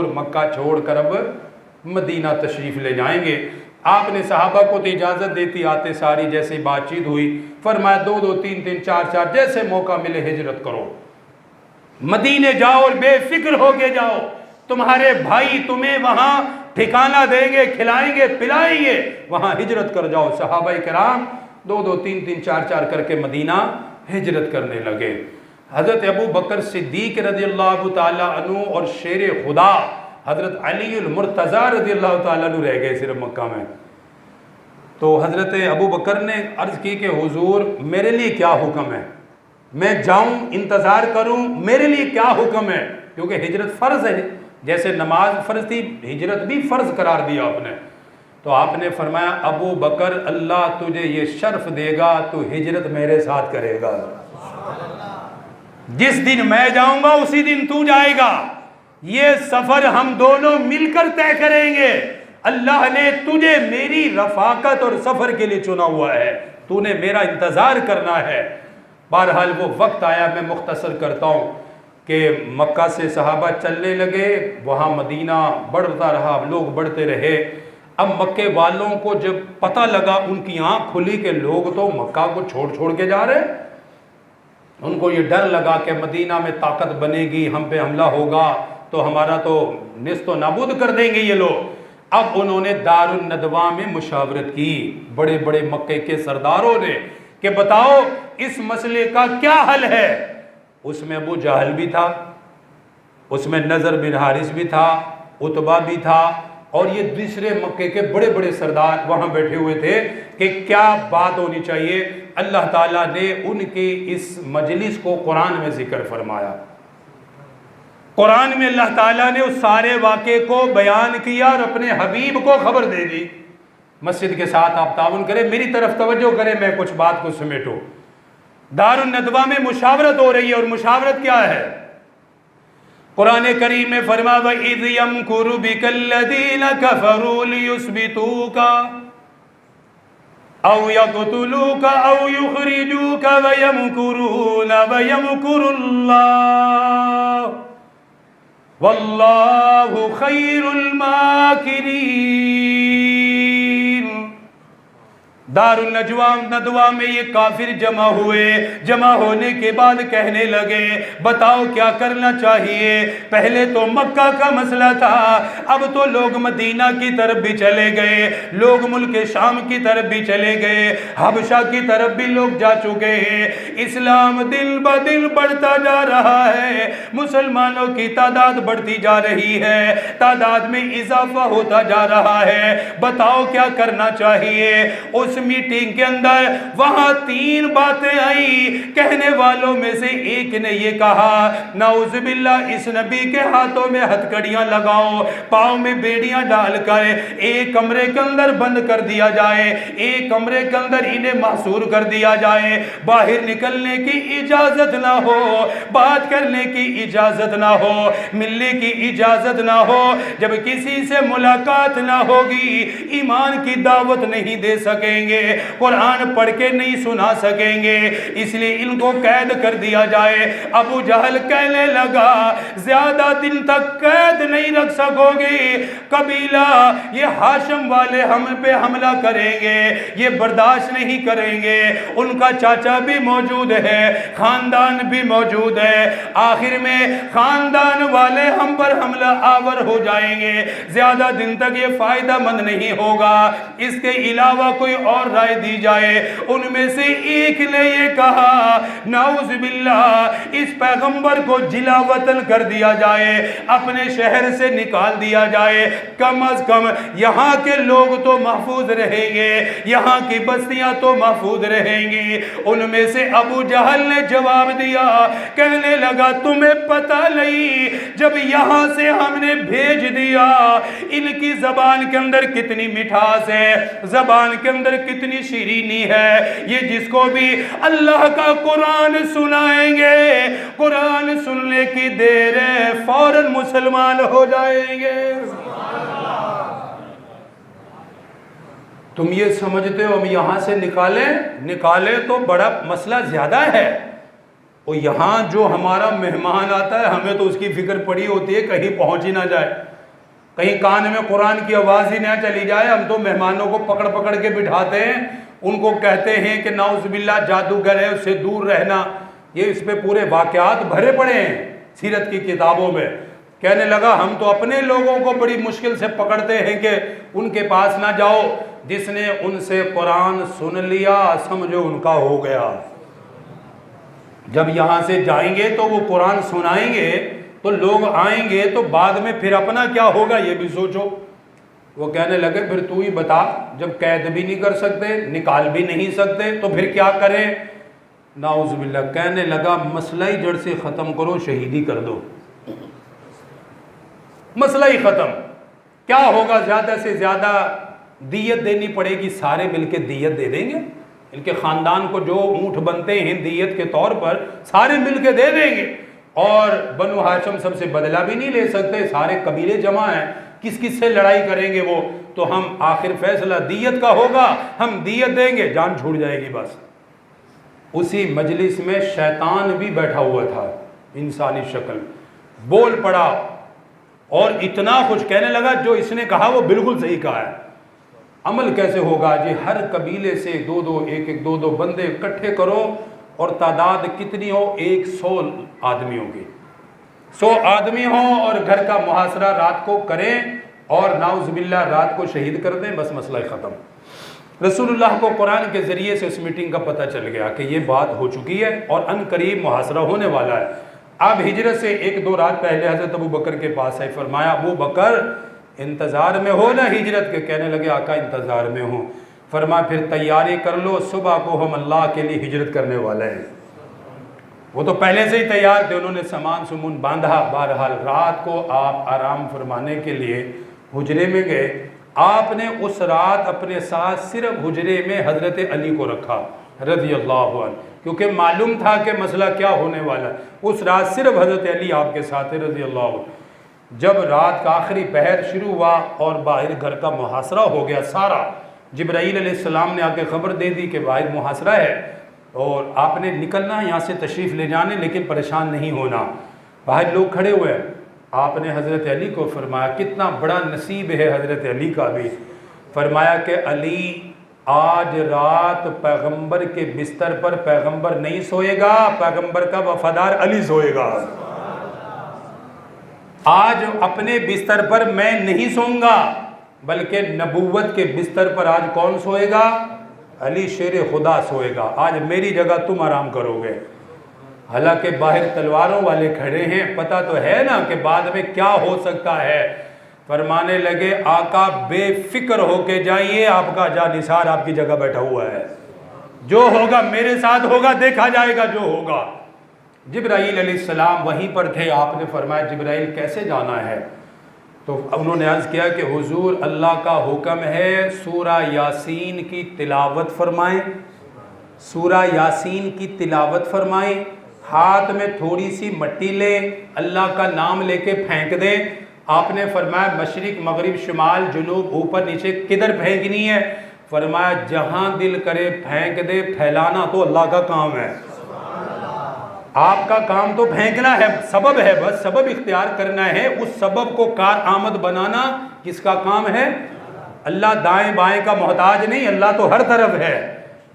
हुजूर मक्का छोड़कर अब मदीना तशरीफ ले जाएंगे। आपने सहाबा को तो इजाज़त देती आते सारी, जैसे बातचीत हुई फरमाया 2-2, 3-3, 4-4 जैसे मौका मिले हिजरत करो, मदीने जाओ और बेफिक्र होके जाओ, तुम्हारे भाई तुम्हें वहां ठिकाना देंगे, खिलाएंगे पिलाएंगे, वहां हिजरत कर जाओ। सहाबा किराम 2-2, 3-3, 4-4 करके मदीना हिजरत करने लगे। हजरत अबू बकर सिद्दीक रज़ियल्लाहु ताला अन्हु और शेर खुदा हजरत अली मुर्तज़ा रज़ियल्लाहु ताला अन्हु रह गए सिर्फ मक्का में। तो हजरत अबू बकर ने अर्ज की कि हुजूर मेरे लिए क्या हुक्म है, मैं जाऊं इंतज़ार करूं, मेरे लिए क्या हुक्म है, क्योंकि हिजरत फ़र्ज़ है, जैसे नमाज फ़र्ज़ थी हिजरत भी फ़र्ज़ करार दिया आपने। तो आपने फरमाया अबू बकर अल्लाह तुझे ये शर्फ देगा, तू हिजरत मेरे साथ करेगा, जिस दिन मैं जाऊंगा उसी दिन तू जाएगा, ये सफर हम दोनों मिलकर तय करेंगे। अल्लाह ने तुझे मेरी रफाकत और सफर के लिए चुना हुआ है, तूने मेरा इंतजार करना है। बहरहाल वो वक्त आया, मैं मुख्तसर करता हूँ कि मक्का से सहाबा चलने लगे, वहाँ मदीना बढ़ता रहा, लोग बढ़ते रहे। अब मक्के वालों को जब पता लगा, उनकी आँख खुली कि लोग तो मक्का को छोड़ छोड़ के जा रहे, उनको ये डर लगा कि मदीना में ताकत बनेगी, हम पे हमला होगा तो हमारा तो निस्तो नाबूद कर देंगे ये लोग। अब उन्होंने दारुन नदवा में मुशावरत की बड़े बड़े मक्के के सरदारों ने कि बताओ इस मसले का क्या हल है। उसमें अबू जहल भी था, उसमें नज़र बिन हारिस भी था, उतबा भी था, और ये दूसरे मक्के के बड़े बड़े सरदार वहाँ बैठे हुए थे कि क्या बात होनी चाहिए। अल्लाह ताला ने उनके इस मजलिस को कुरान में जिक्र फरमाया। कुरान में अल्लाह ताला ने उस सारे वाक़े को बयान किया और अपने हबीब को खबर दे दी। मस्जिद के साथ आप ताउन करें, मेरी तरफ तवज्जो करें, मैं कुछ बात को समेटूं। दारुन नदवा में मुशावरत हो रही है, और मुशावरत क्या है? कुरान करीम में फरमा व इज़ यमकुरु बिकल्लज़ीना कफ़रू लियुस्बितूका औ यक़्तुलूका औ युख़रिजूका व यमकुरूना व यमकुरुल्लाह वल्लाहु खैरुल माकिरीन। दारुन नदवा में ये काफिर जमा हुए, जमा होने के बाद कहने लगे बताओ क्या करना चाहिए। पहले तो मक्का का मसला था, अब तो लोग मदीना की तरफ भी चले गए, लोग मुल्क शाम की तरफ भी चले गए, हबशा की तरफ भी लोग जा चुके हैं। इस्लाम दिल ब दिल बढ़ता जा रहा है, मुसलमानों की तादाद बढ़ती जा रही है, तादाद में इजाफा होता जा रहा है। बताओ क्या करना चाहिए। उस मीटिंग के अंदर वहां 3 बातें आई। कहने वालों में से एक ने ये कहा नाउज़ुबिल्लाह इस नबी के हाथों में हथकड़ियां लगाओ, पाँव में बेड़ियां डालकर एक कमरे के अंदर बंद कर दिया जाए, एक कमरे के अंदर इन्हें महसूर कर दिया जाए, बाहर निकलने की इजाजत ना हो, बात करने की इजाजत ना हो, मिलने की इजाजत ना हो। जब किसी से मुलाकात ना होगी ईमान की दावत नहीं दे सकेंगे, कुरान पढ़ के नहीं सुना सकेंगे, इसलिए इनको कैद कर दिया जाए। अबू जहल कहने लगा ज्यादा दिन तक कैद नहीं रख सकोगे, कबीला ये हाशिम वाले हम पे हमला करेंगे, ये बर्दाश्त नहीं करेंगे। उनका चाचा भी मौजूद है, खानदान भी मौजूद है, आखिर में खानदान वाले हम पर हमला आवर हो जाएंगे, ज्यादा दिन तक ये फायदा मंद नहीं होगा, इसके अलावा कोई और राय दी जाए। उनमें से एक ने ये कहा नाउज़ुबिल्लाह इस पैगंबर को जिला वतन कर दिया जाए, अपने शहर से निकाल दिया जाए, कम अज कम यहाँ के लोग तो महफूज रहेंगे, यहाँ की बस्तियां तो महफूज रहेंगी। उनमें से अबू जहल ने जवाब दिया, कहने लगा तुम्हें पता नहीं जब यहाँ से हमने भेज दिया इनकी जबान के अंदर कितनी मिठास है, जबान के अंदर कितनी शीरीनी है। ये जिसको भी अल्लाह का कुरान सुनाएंगे, कुरान सुनने की देर है फौरन मुसलमान हो जाएंगे। तुम ये समझते हो हम यहां से निकाले तो बड़ा मसला ज्यादा है, और यहां जो हमारा मेहमान आता है हमें तो उसकी फिक्र पड़ी होती है कहीं पहुंच ही ना जाए। कहीं कान में कुरान की आवाज़ ही ना चली जाए। हम तो मेहमानों को पकड़ पकड़ के बिठाते हैं, उनको कहते हैं कि नाउज़ुबिल्लाह जादूगर है, उससे दूर रहना। ये इस पे पूरे वाक़यात भरे पड़े हैं सीरत की किताबों में। कहने लगा हम तो अपने लोगों को बड़ी मुश्किल से पकड़ते हैं कि उनके पास ना जाओ। जिसने उनसे कुरान सुन लिया समझो उनका हो गया। जब यहाँ से जाएंगे तो वो कुरान सुनाएंगे तो लोग आएंगे, तो बाद में फिर अपना क्या होगा ये भी सोचो। वो कहने लगे फिर तू ही बता, जब कैद भी नहीं कर सकते, निकाल भी नहीं सकते, तो फिर क्या करें। नाउज़ुबिल्लाह। कहने लगा मसला ही जड़ से ख़त्म करो, शहीदी कर दो, मसला ही ख़त्म। क्या होगा, ज़्यादा से ज़्यादा दियत देनी पड़ेगी, सारे मिलके दियत दे देंगे। इनके ख़ानदान को जो ऊँट बनते हैं दियत के तौर पर सारे मिलके दे देंगे। और बनु हाशिम सबसे बदला भी नहीं ले सकते, सारे कबीले जमा हैं, किस किस से लड़ाई करेंगे वो। तो हम आखिर फैसला दियत का होगा, हम दियत देंगे, जान छूट जाएगी बस। उसी मजलिस में शैतान भी बैठा हुआ था इंसानी शक्ल, बोल पड़ा और इतना कुछ कहने लगा जो इसने कहा वो बिल्कुल सही कहा है। अमल कैसे होगा जी, हर कबीले से दो दो एक एक दो दो बंदे इकट्ठे करो और तादाद कितनी हो, 100 आदमियों की, 100 आदमी हो और घर का मुहासरा रात को करें और नाउज़ुबिल्लाह रात को शहीद कर दें, बस मसला ख़त्म। रसूलुल्लाह को कुरान के ज़रिए से उस मीटिंग का पता चल गया कि ये बात हो चुकी है और अनकरीब मुहासरा होने वाला है। अब हिजरत से 1-2 रात पहले हज़रत अबू बकर के पास है, फरमाया अबू बकर इंतज़ार में हो ना हिजरत के। कहने लगे आका इंतज़ार में हूँ। फरमा फिर तैयारी कर लो, सुबह को हम अल्लाह के लिए हिजरत करने वाले हैं। वो तो पहले से ही तैयार थे, उन्होंने सामान सुमून बांधा। बहरहाल रात को आप आराम फरमाने के लिए हुजरे में गए। आपने उस रात अपने साथ सिर्फ हुजरे में हज़रत अली को रखा रज़ी अल्लाह अन्हु, क्योंकि मालूम था कि मसला क्या होने वाला है। उस रात सिर्फ हज़रत अली आपके साथ है रज़ी अल्लाह अन्हु। जब रात का आखिरी पहर शुरू हुआ और बाहर घर का मुहासरा हो गया सारा, जिब्राईल अलैहिस्सलाम ने आके ख़बर दे दी कि बाहर मुहासरा है और आपने निकलना है यहाँ से तशरीफ़ ले जाने, लेकिन परेशान नहीं होना। बाहर लोग खड़े हुए हैं। आपने हज़रत अली को फरमाया, कितना बड़ा नसीब है हज़रत अली का भी। फरमाया कि अली आज रात पैगंबर के बिस्तर पर पैगंबर नहीं सोएगा, पैगंबर का वफादार अली सोएगा। आज अपने बिस्तर पर मैं नहीं सोऊंगा, बल्कि नबूवत के बिस्तर पर आज कौन सोएगा, अली शेर खुदा सोएगा। आज मेरी जगह तुम आराम करोगे। हालांकि बाहर तलवारों वाले खड़े हैं, पता तो है ना कि बाद में क्या हो सकता है। फरमाने लगे आका बेफिक्र होके जाइए, आपका जानिसार आपकी जगह बैठा हुआ है, जो होगा मेरे साथ होगा, देखा जाएगा जो होगा। जिब्राईल अलैहिस्सलाम वहीं पर थे। आपने फरमाया जिब्राईल कैसे जाना है, तो उन्होंने अर्ज़ किया कि हुजूर अल्लाह का हुक्म है सूरा यासीन की तिलावत फरमाएं, सूरा यासीन की तिलावत फरमाएं, हाथ में थोड़ी सी मट्टी ले, अल्लाह का नाम लेके फेंक दें। आपने फरमाया मशरिक मगरिब शुमाल जुनूब ऊपर नीचे किधर फेंकनी है। फरमाया जहां दिल करे फेंक दे, फैलाना तो अल्लाह का काम है, आपका काम तो फेंकना है, सबब है, बस सबब इख्तियार करना है। उस सबब को कार आमद बनाना किसका काम है, अल्लाह दाएं बाएं का मोहताज नहीं, अल्लाह तो हर तरफ है।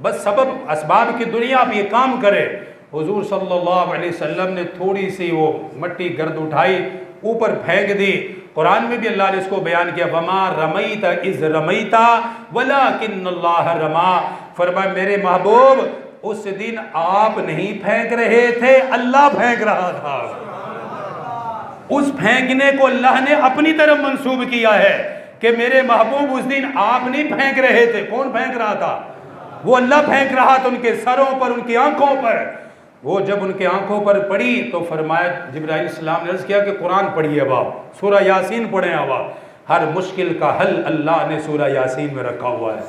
बस सबब असबाब की दुनिया आप ये काम करें। हुजूर सल्लल्लाहु अलैहि वसल्लम ने थोड़ी सी वो मट्टी गर्द उठाई, ऊपर फेंक दी। कुरान में भी अल्लाह ने इसको बयान किया, वमा रमईता इज़ रमईता वलाकिन्नल्लाह रमा। फरमाया मेरे महबूब उस दिन आप नहीं फेंक रहे थे, अल्लाह फेंक रहा था। उस फेंकने को अल्लाह ने अपनी तरफ मंसूब किया है कि मेरे महबूब उस दिन आप नहीं फेंक रहे थे। कौन फेंक रहा था, वो अल्लाह फेंक रहा था उनके सरों पर, उनकी आंखों पर। वो जब उनके आंखों पर पड़ी तो फरमाया जिब्राईल सलाम ने अर्ज़ किया कि कुरान पढ़िए अब आप, सूरा यासीन पढ़ें अब आप। हर मुश्किल का हल अल्लाह ने सूरा यासीन में रखा हुआ है।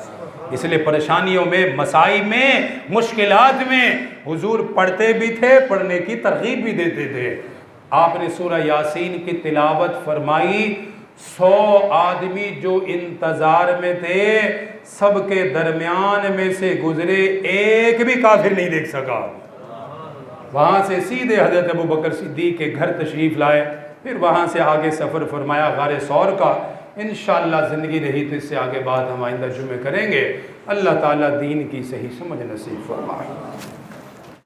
इसलिए परेशानियों में, मसाई में, मुश्किलात में हुजूर पढ़ते भी थे, पढ़ने की तरगीब भी देते थे। आपने सूरा यासीन की तिलावत फरमाई। 100 आदमी जो इंतज़ार में थे, सबके दरमियान में से गुजरे, एक भी काफिर नहीं देख सका। वहाँ से सीधे हज़रत अबू बकर सिद्दीक़ के घर तशरीफ़ लाए। फिर वहाँ से आगे सफ़र फरमाया गारे सौर का। इंशाअल्लाह ज़िंदगी रही तो इससे आगे बात हम आइंदा जुमे करेंगे। अल्लाह ताला दीन की सही समझ नसीब फरमाए।